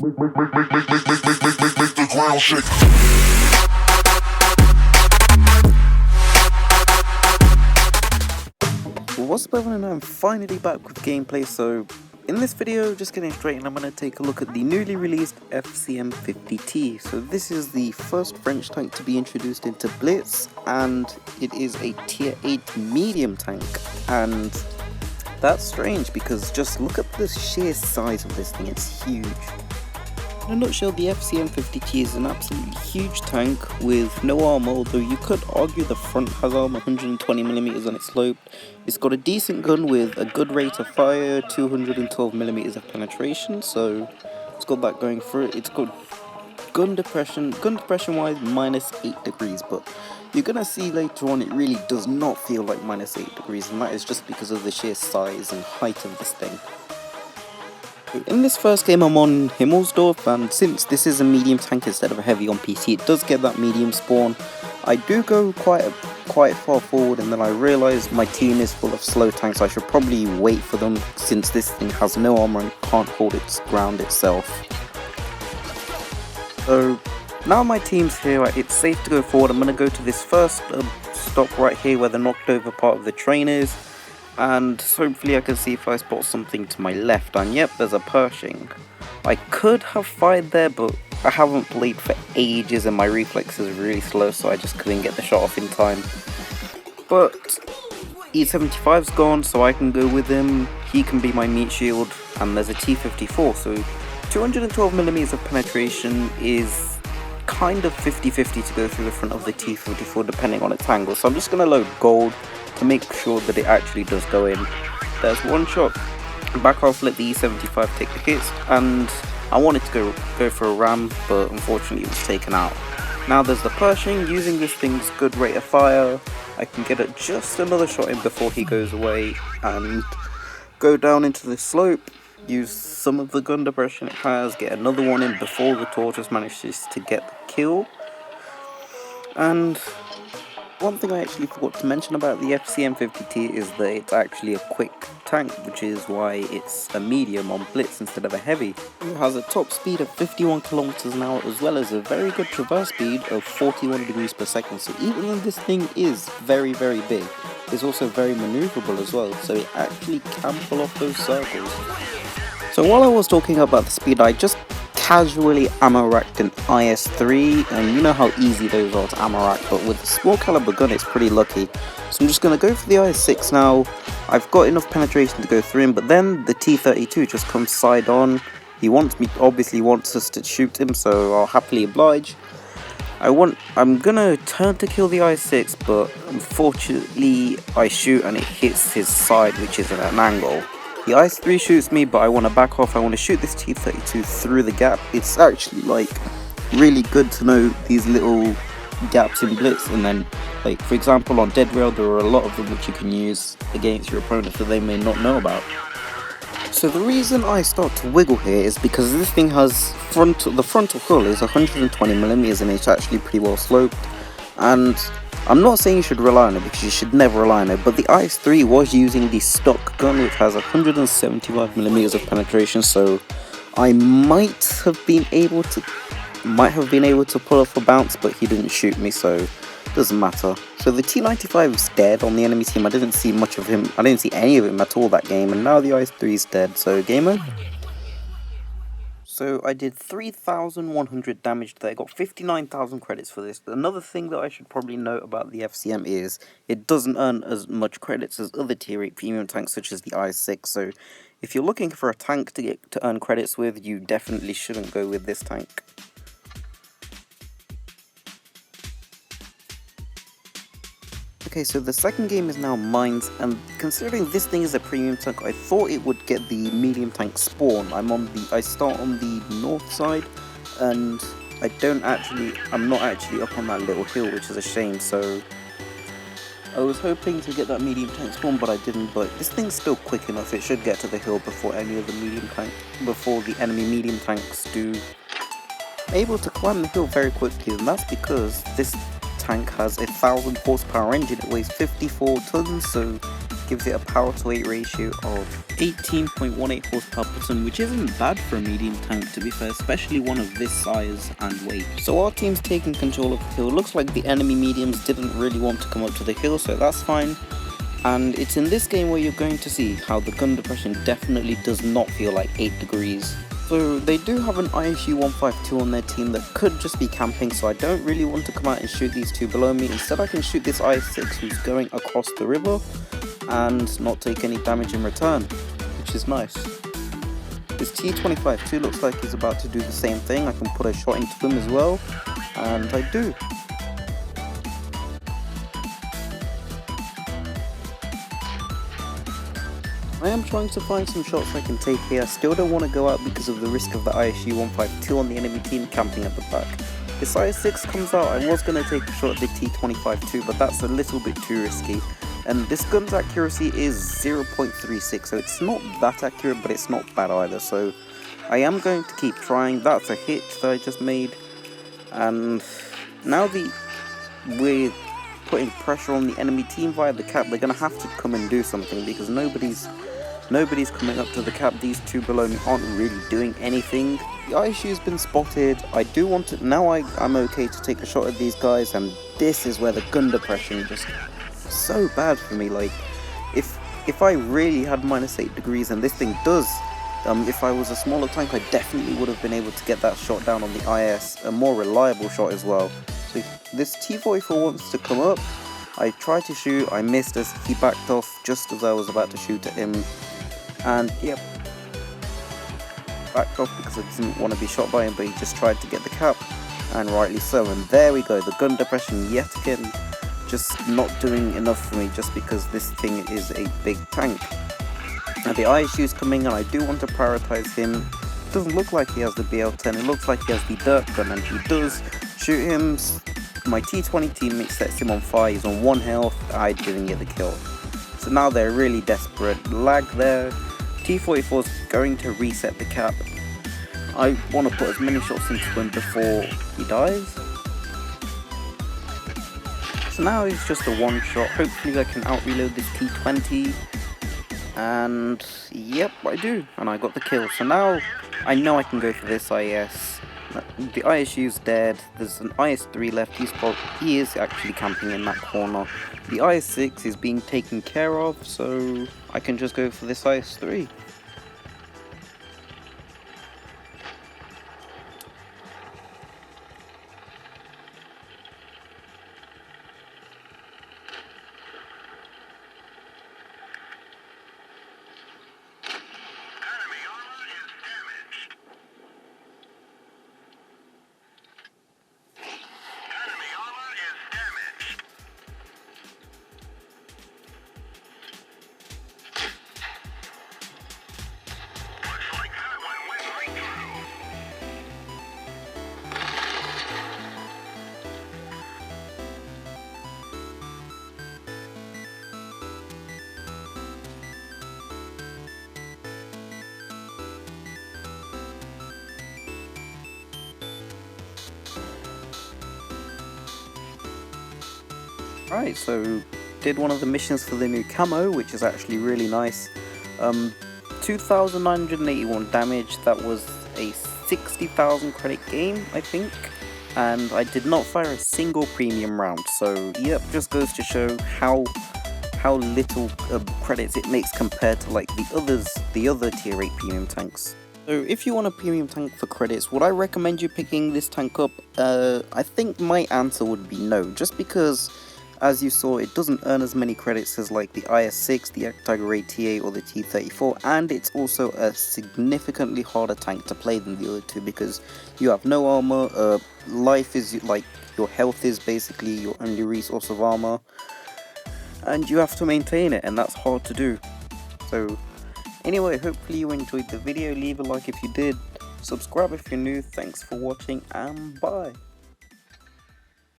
Make the ground shake. What's up everyone, I'm finally back with gameplay. So in this video, just getting straight in, I'm going to take a look at the newly released FCM 50T. So this is the first French tank to be introduced into Blitz, and it is a tier 8 medium tank. And that's strange because just look at the sheer size of this thing, it's huge. In a nutshell, the FCM 50T is an absolutely huge tank with no armor, although you could argue the front has armor, 120mm on its slope. It's got a decent gun with a good rate of fire, 212mm of penetration, so it's got that going for it. It's got gun depression wise -8 degrees, but you're gonna see later on it really does not feel like -8 degrees, and that is just because of the sheer size and height of this thing. In this first game I'm on Himmelsdorf, and since this is a medium tank instead of a heavy on PC, it does get that medium spawn. I do go quite far forward, and then I realise my team is full of slow tanks. I should probably wait for them since this thing has no armor and can't hold its ground itself. So now my team's here, it's safe to go forward. I'm going to go to this first stop right here where the knocked over part of the train is. And hopefully I can see if I spot something to my left, and yep, there's a Pershing. I could have fired there, but I haven't played for ages and my reflex is really slow, so I just couldn't get the shot off in time. But E75's gone, so I can go with him. He can be my meat shield, and there's a T54, so 212mm of penetration is kind of 50-50 to go through the front of the T54 depending on its angle, so I'm just going to load gold to make sure that it actually does go in. There's one shot, back off, let the E75 take the hits, and I wanted to go for a ram, but unfortunately it was taken out. Now there's the Pershing. Using this thing's good rate of fire, I can get it just another shot in before he goes away, and go down into the slope, use some of the gun depression it has, get another one in before the tortoise manages to get the kill. And one thing I actually forgot to mention about the FCM 50T is that it's actually a quick tank, which is why it's a medium on Blitz instead of a heavy. It has a top speed of 51 km an hour as well as a very good traverse speed of 41 degrees per second, so even though this thing is very big, it's also very maneuverable as well, so it actually can pull off those circles. So while I was talking about the speed, I just casually ammo racked an IS-3, and you know how easy those are to ammo rack, but with a small caliber gun it's pretty lucky. So I'm just going to go for the IS-6 now. I've got enough penetration to go through him, but then the T-32 just comes side on. He obviously wants us to shoot him, so I'll happily oblige. I'm gonna turn to kill the IS-6, but unfortunately I shoot and it hits his side, which is at an angle. The IS-3 shoots me, but I want to back off. I want to shoot this T-32 through the gap. It's actually like really good to know these little gaps in Blitz, and then like for example on Dead Rail there are a lot of them which you can use against your opponent that they may not know about. So the reason I start to wiggle here is because this thing has the frontal hull is 120mm and it's actually pretty well sloped, and I'm not saying you should rely on it because you should never rely on it, but the IS-3 was using the stock gun which has 175mm of penetration, so I might have been able to pull off a bounce, but he didn't shoot me, so it doesn't matter. So the T-95 is dead on the enemy team. I didn't see much of him, I didn't see any of him at all that game, and now the IS-3 is dead, so game over. So I did 3,100 damage there, got 59,000 credits for this. Another thing that I should probably note about the FCM is it doesn't earn as much credits as other tier 8 premium tanks such as the IS-6, so if you're looking for a tank to earn credits with, you definitely shouldn't go with this tank. Okay, so the second game is now Mines, and considering this thing is a premium tank, I thought it would get the medium tank spawn. I start on the north side, and I'm not actually up on that little hill, which is a shame, so I was hoping to get that medium tank spawn, but I didn't. But this thing's still quick enough, it should get to the hill before the enemy medium tanks do. Able to climb the hill very quickly, and that's because this tank has a 1000 horsepower engine. It weighs 54 tons, so gives it a power to weight ratio of 18.18 horsepower per ton, which isn't bad for a medium tank to be fair, especially one of this size and weight. So our team's taking control of the hill. Looks like the enemy mediums didn't really want to come up to the hill, so that's fine. And it's in this game where you're going to see how the gun depression definitely does not feel like 8 degrees. So they do have an ISU 152 on their team that could just be camping, so I don't really want to come out and shoot these two below me. Instead I can shoot this IS6 who's going across the river and not take any damage in return, which is nice. This T25-2 looks like he's about to do the same thing. I can put a shot into him as well, and I do. I am trying to find some shots I can take here. I still don't want to go out because of the risk of the ISU 152 on the enemy team camping at the back. This IS6 comes out, I was going to take a shot at the T25-2, but that's a little bit too risky. And this gun's accuracy is 0.36, so it's not that accurate, but it's not bad either. So I am going to keep trying. That's a hit that I just made. And now we're putting pressure on the enemy team via the cap. They're going to have to come and do something because nobody's coming up to the cap. These two below me aren't really doing anything. The ISU's been spotted. I do want to, now I'm okay to take a shot at these guys, and this is where the gun depression just so bad for me. Like if I really had -8 degrees, and this thing does, if I was a smaller tank I definitely would have been able to get that shot down on the IS, a more reliable shot as well. So this T44 wants to come up. I tried to shoot, I missed as he backed off just as I was about to shoot at him. And yep, backed off because I didn't want to be shot by him, but he just tried to get the cap, and rightly so. And there we go, the gun depression yet again just not doing enough for me, just because this thing is a big tank. Now the ISU is coming, and I do want to prioritize him. Doesn't look like he has the BL10, it looks like he has the dirt gun, and he does shoot him. My T20 teammate sets him on fire, he's on 1 health, I didn't get the kill. So now they're really desperate. Lag there. T44 is going to reset the cap. I want to put as many shots into him before he dies. So now he's just a one shot. Hopefully I can out reload this T20. And yep, I do. And I got the kill. So now I know I can go for this IS. The ISU's dead. There's an IS3 left. He is actually camping in that corner. The IS6 is being taken care of, so I can just go for this IS3. Right, so did one of the missions for the new camo, which is actually really nice. 2,981 damage, that was a 60,000 credit game, I think. And I did not fire a single premium round, so yep, just goes to show how little credits it makes compared to like the other tier 8 premium tanks. So if you want a premium tank for credits, would I recommend you picking this tank up? I think my answer would be no, just because as you saw, it doesn't earn as many credits as like the IS6, the Tiger ATA or the T34, and it's also a significantly harder tank to play than the other two because you have no armor, life is like, your health is basically your only resource of armor, and you have to maintain it, and that's hard to do. So anyway, hopefully you enjoyed the video, leave a like if you did, subscribe if you're new, thanks for watching, and bye.